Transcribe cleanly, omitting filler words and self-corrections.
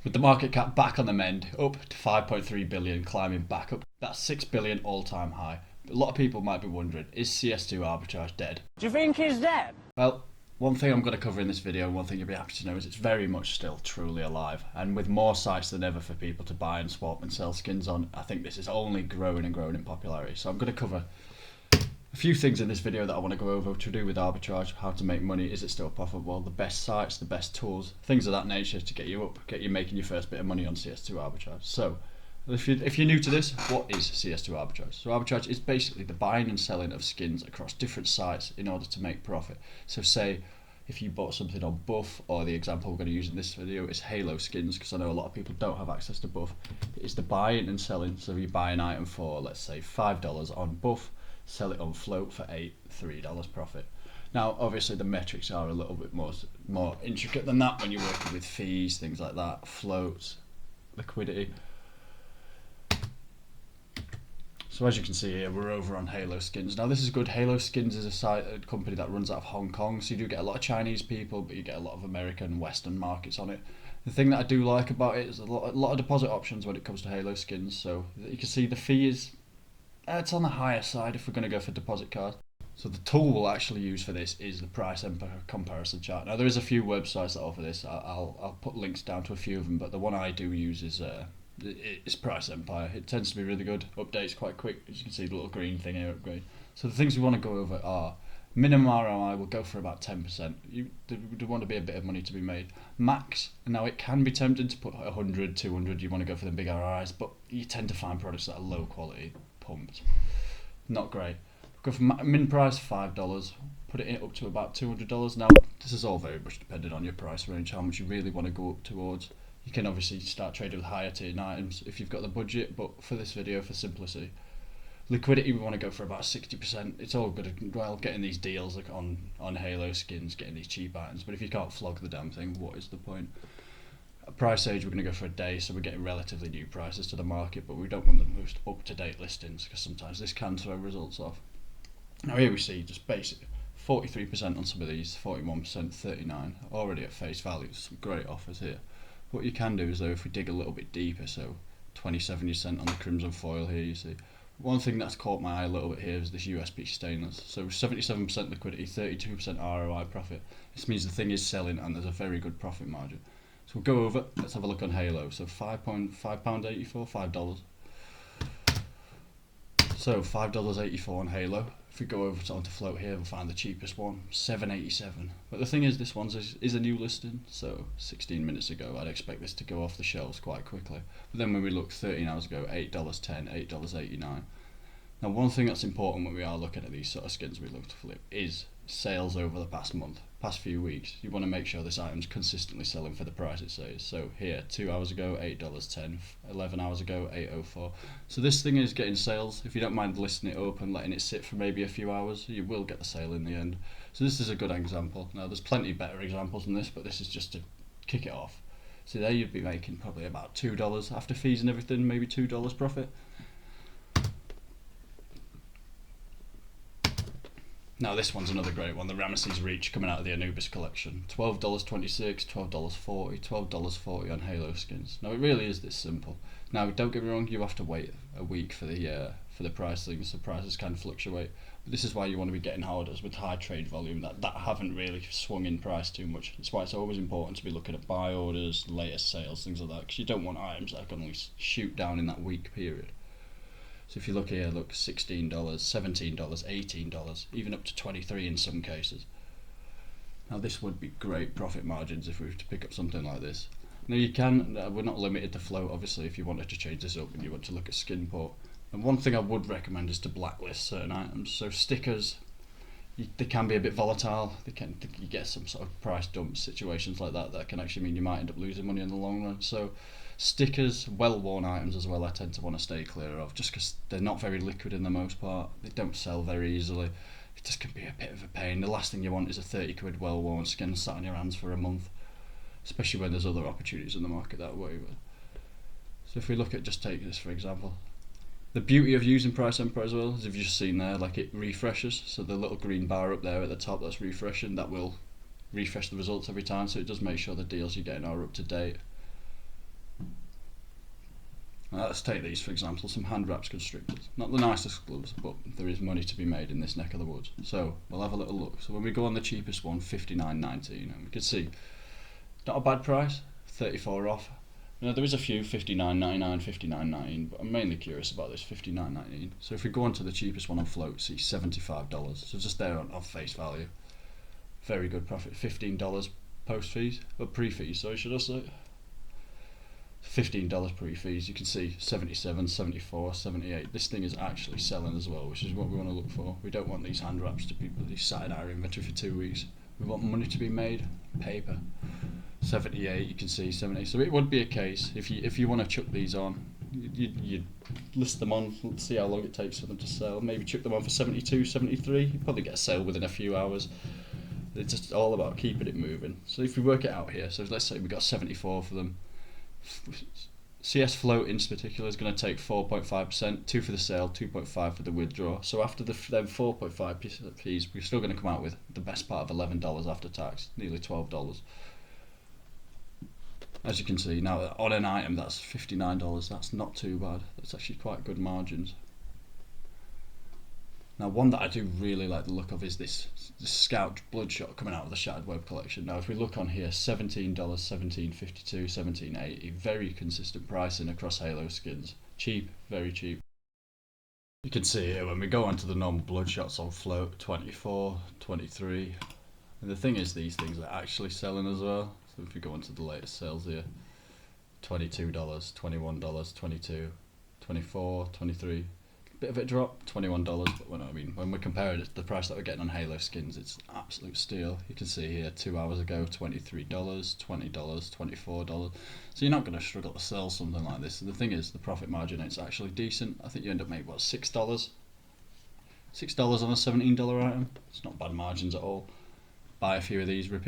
With the market cap back on the mend, up to 5.3 billion, climbing back up. That's 6 billion all-time high. But a lot of people might be wondering, is CS2 arbitrage dead? Do you think he's dead? Well, one thing I'm going to cover in this video, and one thing you'll be happy to know, is it's very much still truly alive. And with more sites than ever for people to buy and swap and sell skins on, I think this is only growing and growing in popularity. So I'm going to cover a few things in this video that I want to go over to do with arbitrage, how to make money, is it still profitable, the best sites, the best tools, things of that nature to get you up, get you making your first bit of money on CS2 arbitrage. So if you're new to this, what is CS2 arbitrage? So arbitrage is basically the buying and selling of skins across different sites in order to make profit. So say if you bought something on Buff, or the example we're going to use in this video is Halo skins, because I know a lot of people don't have access to Buff. It's the buying and selling, so you buy an item for, let's say, $5 on Buff, sell it on float for $3 profit. Now obviously the metrics are a little bit more intricate than that when you're working with fees, things like that, floats, liquidity. So as you can see here, we're over on Halo Skins. Now this is good. Halo Skins is a company that runs out of Hong Kong, so you do get a lot of Chinese people, but you get a lot of American and Western markets on it. The thing that I do like about it is a lot of deposit options when it comes to Halo Skins. So you can see the fee is it's on the higher side if we're going to go for deposit cards. So the tool we'll actually use for this is the price comparison chart. Now there is a few websites that offer this. I'll put links down to a few of them, but the one I do use is Price Empire. It tends to be really good. Updates quite quick. As you can see, the little green thing here, upgrade. So the things we want to go over are minimum ROI will go for about 10%. There want to be a bit of money to be made. Max, now it can be tempting to put 100, 200. You want to go for the big ROIs, but you tend to find products that are low quality. Pumped. Not great. Go for min price $5, put it up to about $200. Now this is all very much dependent on your price range, how much you really want to go up towards. You can obviously start trading with higher tier items if you've got the budget, but for this video, for simplicity, liquidity we want to go for about 60%. It's all good, well, getting these deals like on Halo skins, getting these cheap items, but if you can't flog the damn thing, what is the point? Price age, we're going to go for a day, so we're getting relatively new prices to the market, but we don't want the most up-to-date listings because sometimes this can throw results off. Now here we see just basic 43% on some of these, 41%, 39%, already at face value. Some great offers here. What you can do is though, if we dig a little bit deeper, so 27% on the crimson foil here, you see. One thing that's caught my eye a little bit here is this USP stainless. So 77% liquidity, 32% ROI profit. This means the thing is selling and there's a very good profit margin. So we'll go over, let's have a look on Halo. So £5.84, $5. So $5.84 on Halo. If we go over onto float here, we'll find the cheapest one, $7.87. But the thing is, this one is a new listing, so 16 minutes ago, I'd expect this to go off the shelves quite quickly. But then when we look 13 hours ago, $8.10, $8.89. Now one thing that's important when we are looking at these sort of skins we look to flip is sales over the past month, past few weeks. You want to make sure this item's consistently selling for the price it says. So here, 2 hours ago, $8.10, 11 hours ago, $8.04. So this thing is getting sales. If you don't mind listing it up and letting it sit for maybe a few hours, you will get the sale in the end. So this is a good example. Now there's plenty better examples than this, but this is just to kick it off. So there you'd be making probably about $2 after fees and everything, maybe $2 profit. Now this one's another great one, the Ramesses Reach coming out of the Anubis collection. $12.26, $12.40, $12.40 on Halo skins. Now it really is this simple. Now don't get me wrong, you have to wait a week for the price things, so prices can fluctuate. But this is why you want to be getting orders with high trade volume that haven't really swung in price too much. That's why it's always important to be looking at buy orders, latest sales, things like that, because you don't want items that can only shoot down in that week period. So if you look here, look, $16, $17, $18, even up to $23 in some cases. Now this would be great profit margins if we were to pick up something like this. Now you can, we're not limited to float obviously if you wanted to change this up and you want to look at Skinport. And one thing I would recommend is to blacklist certain items. So stickers, they can be a bit volatile. You get some sort of price dump situations like that can actually mean you might end up losing money in the long run. So stickers, well-worn items as well, I tend to want to stay clear of, just because they're not very liquid in the most part. They don't sell very easily. It just can be a bit of a pain. The last thing you want is a 30 quid well-worn skin sat on your hands for a month, especially when there's other opportunities in the market that way. So if we look at, just take this for example, the beauty of using Price Emperor as well is, if you've just seen there, like it refreshes, so the little green bar up there at the top that's refreshing, that will refresh the results every time, so it does make sure the deals you're getting are up to date. Let's take these for example, some hand wraps constrictors. Not the nicest gloves, but there is money to be made in this neck of the woods. So we'll have a little look. So when we go on the cheapest one, $59.19, and we can see not a bad price, 34 off. Now there is a few $59.99, $59.19, but I'm mainly curious about this $59.19. So if we go on to the cheapest one on float, see $75. So just there on face value. Very good profit. $15 post fees, or pre-fees, sorry, should I say. $15 pre-fees. You can see 77, 74, 78. This thing is actually selling as well, which is what we want to look for. We don't want these hand wraps to be sat in our inventory for 2 weeks. We want money to be made, paper. 78, you can see 78. So it would be a case if you want to chuck these on, you list them on, see how long it takes for them to sell. Maybe chuck them on for 72, 73. You probably get a sale within a few hours. It's just all about keeping it moving. So if we work it out here, so let's say we got 74 for them. CS float in particular is going to take 4.5%, 2 for the sale, 2.5 for the withdraw. So after them 4.5 fees, we're still going to come out with the best part of $11 after tax, nearly $12. As you can see now, on an item that's $59, that's not too bad. That's actually quite good margins. Now one that I do really like the look of is this Scout Bloodshot coming out of the Shattered Web collection. Now if we look on here, $17, $17.52, $17.80, very consistent pricing across Halo skins. Cheap, very cheap. You can see here when we go onto the normal Bloodshots on float, 24, 23. And the thing is, these things are actually selling as well. So if we go onto the latest sales here, $22, $21, $22, $24, $23. Bit of a drop, $21, but when we're comparing it to the price that we're getting on Halo skins, it's absolute steal. You can see here 2 hours ago, $23, $20, $24. So you're not going to struggle to sell something like this. And the thing is, the profit margin, it's actually decent. I think you end up making what, $6? $6 on a $17 item. It's not bad margins at all. Buy a few of these, rip